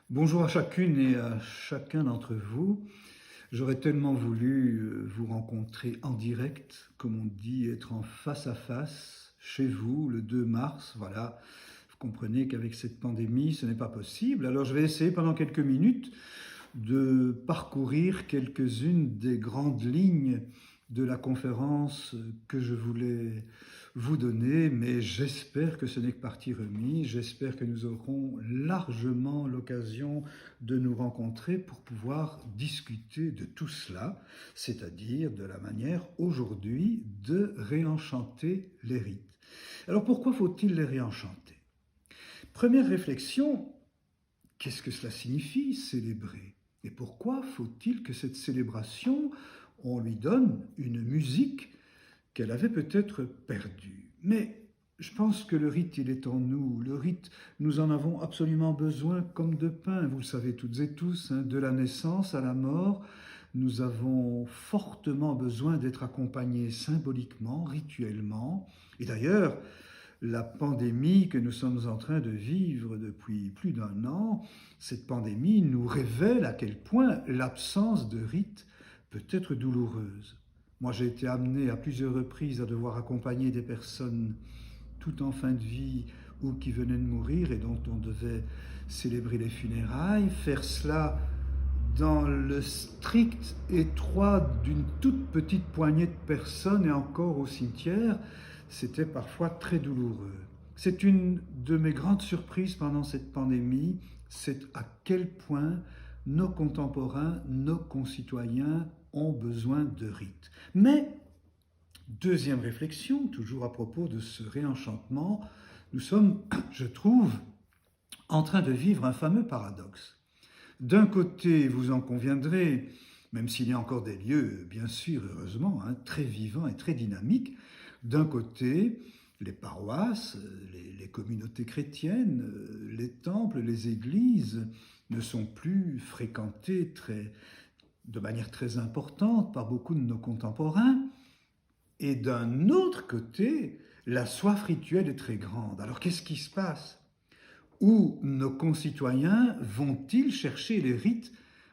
Bonjour à chacune et à chacun d'entre vous. J'aurais tellement voulu vous rencontrer en direct, comme on dit, être en face à face chez vous le 2 mars. Voilà, vous comprenez qu'avec cette pandémie, ce n'est pas possible. Alors je vais essayer pendant quelques minutes de parcourir quelques-unes des grandes lignes de la conférence que je voulais vous donner, mais j'espère que ce n'est que partie remise, j'espère que nous aurons largement l'occasion de nous rencontrer pour pouvoir discuter de tout cela, c'est-à-dire de la manière aujourd'hui de réenchanter les rites. Alors pourquoi faut-il les réenchanter? Première réflexion, qu'est-ce que cela signifie célébrer? Et pourquoi faut-il que cette célébration, on lui donne une musique qu'elle avait peut-être perdue? Mais je pense que le rite, il est en nous. Le rite, nous en avons absolument besoin comme de pain. Vous le savez toutes et tous, hein, de la naissance à la mort, nous avons fortement besoin d'être accompagnés symboliquement, rituellement. Et d'ailleurs, la pandémie que nous sommes en train de vivre depuis plus d'un an, cette pandémie nous révèle à quel point l'absence de rite peut être douloureuse. Moi, j'ai été amené à plusieurs reprises à devoir accompagner des personnes tout en fin de vie ou qui venaient de mourir et dont on devait célébrer les funérailles, faire cela dans le strict étroit d'une toute petite poignée de personnes et encore au cimetière, c'était parfois très douloureux. C'est une de mes grandes surprises pendant cette pandémie, c'est à quel point nos contemporains, nos concitoyens ont besoin de rites. Mais, deuxième réflexion, toujours à propos de ce réenchantement, nous sommes, je trouve, en train de vivre un fameux paradoxe. D'un côté, vous en conviendrez, même s'il y a encore des lieux, bien sûr, heureusement, hein, très vivants et très dynamiques, d'un côté, les paroisses, les communautés chrétiennes, les temples, les églises ne sont plus fréquentés de manière très importante par beaucoup de nos contemporains. Et d'un autre côté, la soif rituelle est très grande. Alors qu'est-ce qui se passe? Où nos concitoyens vont-ils chercher les rites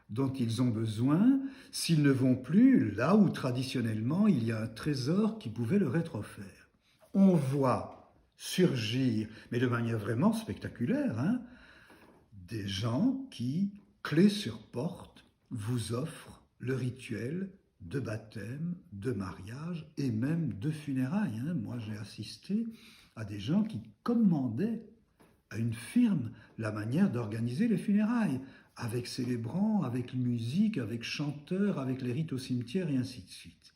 dont ils ont besoin s'ils ne vont plus là où traditionnellement il y a un trésor qui pouvait leur être offert? On voit surgir, mais de manière vraiment spectaculaire, hein, des gens qui, clé sur porte, vous offrent le rituel de baptême, de mariage et même de funérailles. Hein. Moi, j'ai assisté à des gens qui commandaient à une firme la manière d'organiser les funérailles, avec célébrants, avec musique, avec chanteurs, avec les rites au cimetière et ainsi de suite.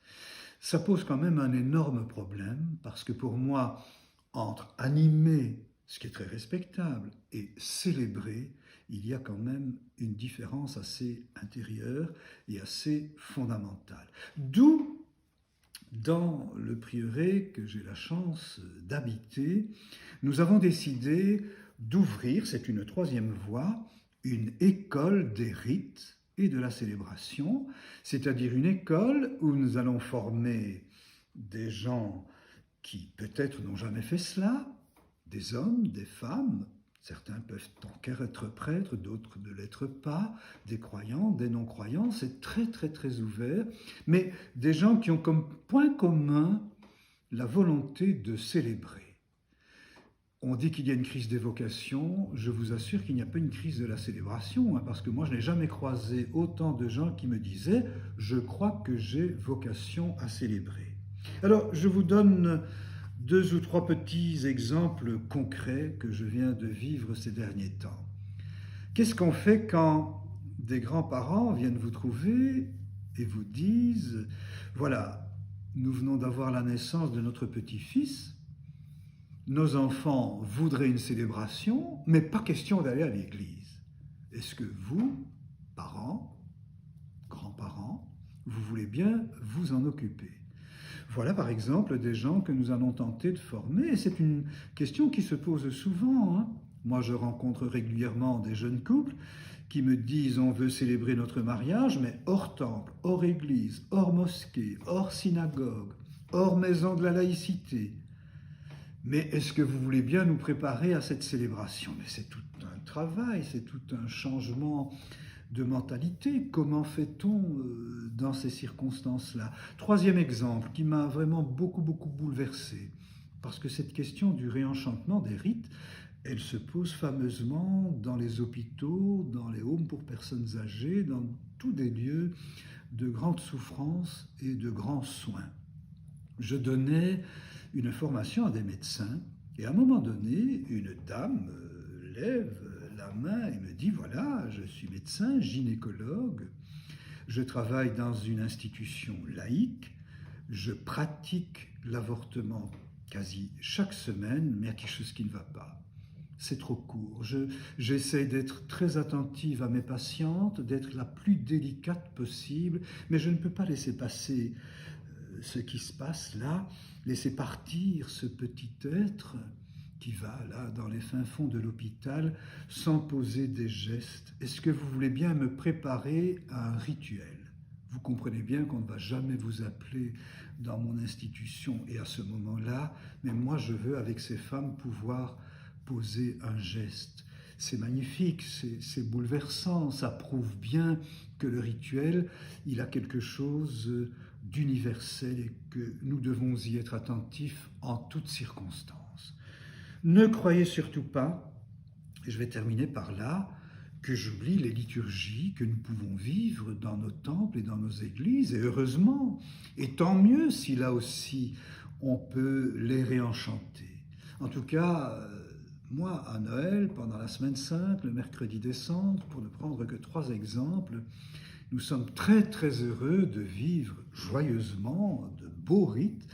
Ça pose quand même un énorme problème, parce que pour moi, entre animer, ce qui est très respectable, et célébrer, il y a quand même une différence assez intérieure et assez fondamentale. D'où, dans le prieuré que j'ai la chance d'habiter, nous avons décidé d'ouvrir, c'est une troisième voie, une école des rites et de la célébration, c'est-à-dire une école où nous allons former des gens qui peut-être n'ont jamais fait cela, des hommes, des femmes, certains peuvent encore être prêtres, d'autres ne l'être pas, des croyants, des non-croyants, c'est très très très ouvert, mais des gens qui ont comme point commun la volonté de célébrer. On dit qu'il y a une crise des vocations, je vous assure qu'il n'y a pas une crise de la célébration, hein, parce que moi je n'ai jamais croisé autant de gens qui me disaient « je crois que j'ai vocation à célébrer ». Alors je vous donne deux ou trois petits exemples concrets que je viens de vivre ces derniers temps. Qu'est-ce qu'on fait quand des grands-parents viennent vous trouver et vous disent « voilà, nous venons d'avoir la naissance de notre petit-fils, nos enfants voudraient une célébration, mais pas question d'aller à l'église. Est-ce que vous, parents, grands-parents, vous voulez bien vous en occuper ?» Voilà par exemple des gens que nous allons tenter de former. Et c'est une question qui se pose souvent. Hein. Moi, je rencontre régulièrement des jeunes couples qui me disent on veut célébrer notre mariage, mais hors temple, hors église, hors mosquée, hors synagogue, hors maison de la laïcité. Mais est-ce que vous voulez bien nous préparer à cette célébration? Mais c'est tout un travail, c'est tout un changement de mentalité. Comment fait-on dans ces circonstances-là? Troisième exemple qui m'a vraiment beaucoup bouleversé, parce que cette question du réenchantement des rites, elle se pose fameusement dans les hôpitaux, dans les homes pour personnes âgées, dans tous des lieux de grande souffrance et de grands soins. Je donnais une formation à des médecins et à un moment donné, une dame lève la main et me dit, voilà, je suis médecin, gynécologue, je travaille dans une institution laïque, je pratique l'avortement quasi chaque semaine, mais il y a quelque chose qui ne va pas. C'est trop court. J'essaie d'être très attentive à mes patientes, d'être la plus délicate possible, mais je ne peux pas laisser passer ce qui se passe là, laisser partir ce petit être qui va là dans les fins fonds de l'hôpital sans poser des gestes. Est-ce que vous voulez bien me préparer à un rituel? Vous comprenez bien qu'on ne va jamais vous appeler dans mon institution et à ce moment-là, mais moi je veux avec ces femmes pouvoir poser un geste. C'est magnifique, c'est bouleversant, ça prouve bien que le rituel, il a quelque chose d'universel et que nous devons y être attentifs en toutes circonstances. Ne croyez surtout pas, et je vais terminer par là, que j'oublie les liturgies que nous pouvons vivre dans nos temples et dans nos églises, et heureusement, et tant mieux si là aussi on peut les réenchanter. En tout cas, moi, à Noël, pendant la Semaine Sainte, le mercredi des Cendres, pour ne prendre que 3 exemples, nous sommes très heureux de vivre joyeusement de beaux rites.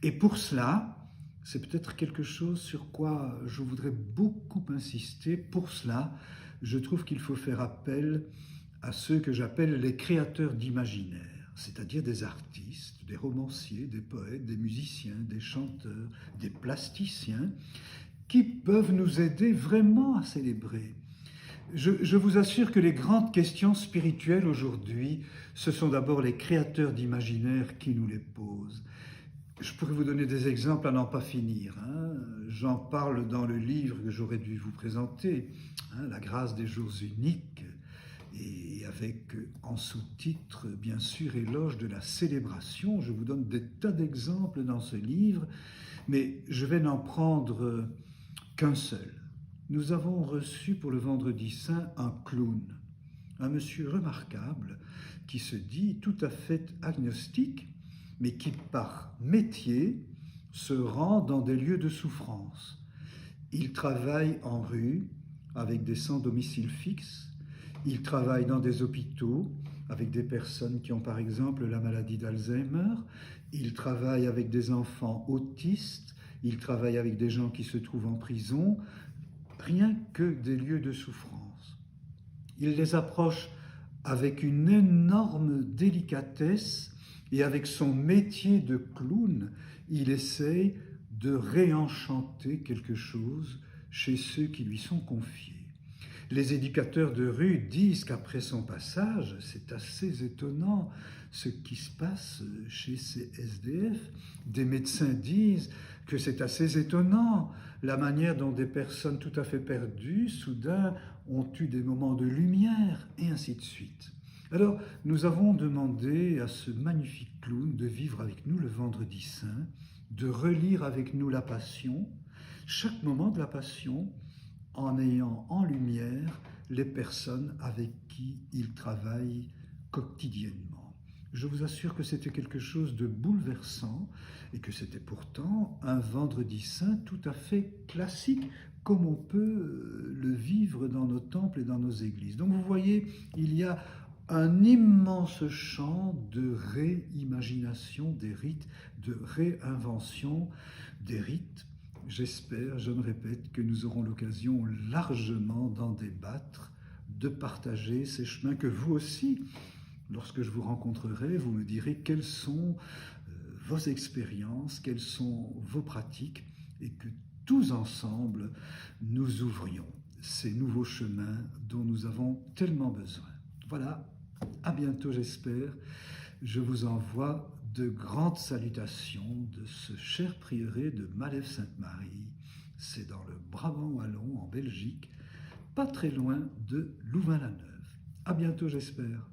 Et pour cela, c'est peut-être quelque chose sur quoi je voudrais beaucoup insister. Pour cela, je trouve qu'il faut faire appel à ceux que j'appelle les créateurs d'imaginaire, c'est-à-dire des artistes, des romanciers, des poètes, des musiciens, des chanteurs, des plasticiens, qui peuvent nous aider vraiment à célébrer. Je vous assure que les grandes questions spirituelles aujourd'hui, ce sont d'abord les créateurs d'imaginaire qui nous les posent. Je pourrais vous donner des exemples à n'en pas finir. J'en parle dans le livre que j'aurais dû vous présenter, La grâce des jours uniques, et avec en sous-titre, bien sûr, éloge de la célébration. Je vous donne des tas d'exemples dans ce livre, mais je vais n'en prendre qu'un seul. Nous avons reçu pour le Vendredi Saint un clown, un monsieur remarquable qui se dit tout à fait agnostique, mais qui par métier se rend dans des lieux de souffrance. Il travaille en rue avec des sans domicile fixe, il travaille dans des hôpitaux avec des personnes qui ont par exemple la maladie d'Alzheimer, il travaille avec des enfants autistes, il travaille avec des gens qui se trouvent en prison, rien que des lieux de souffrance. Il les approche avec une énorme délicatesse et avec son métier de clown, il essaye de réenchanter quelque chose chez ceux qui lui sont confiés. Les éducateurs de rue disent qu'après son passage, c'est assez étonnant ce qui se passe chez ces SDF. Des médecins disent que c'est assez étonnant la manière dont des personnes tout à fait perdues, soudain, ont eu des moments de lumière, et ainsi de suite. Alors, nous avons demandé à ce magnifique clown de vivre avec nous le Vendredi Saint, de relire avec nous la Passion, chaque moment de la Passion, en ayant en lumière les personnes avec qui il travaille quotidiennement. Je vous assure que c'était quelque chose de bouleversant et que c'était pourtant un Vendredi Saint tout à fait classique, comme on peut le vivre dans nos temples et dans nos églises. Donc vous voyez, il y a un immense champ de réimagination des rites, de réinvention des rites. J'espère, je me répète, que nous aurons l'occasion largement d'en débattre, de partager ces chemins que vous aussi, lorsque je vous rencontrerai, vous me direz quelles sont vos expériences, quelles sont vos pratiques, et que tous ensemble, nous ouvrions ces nouveaux chemins dont nous avons tellement besoin. Voilà, à bientôt j'espère. Je vous envoie de grandes salutations de ce cher prieuré de Malève-Sainte-Marie. C'est dans le Brabant wallon en Belgique. pas très loin de Louvain-la-Neuve. À bientôt, j'espère.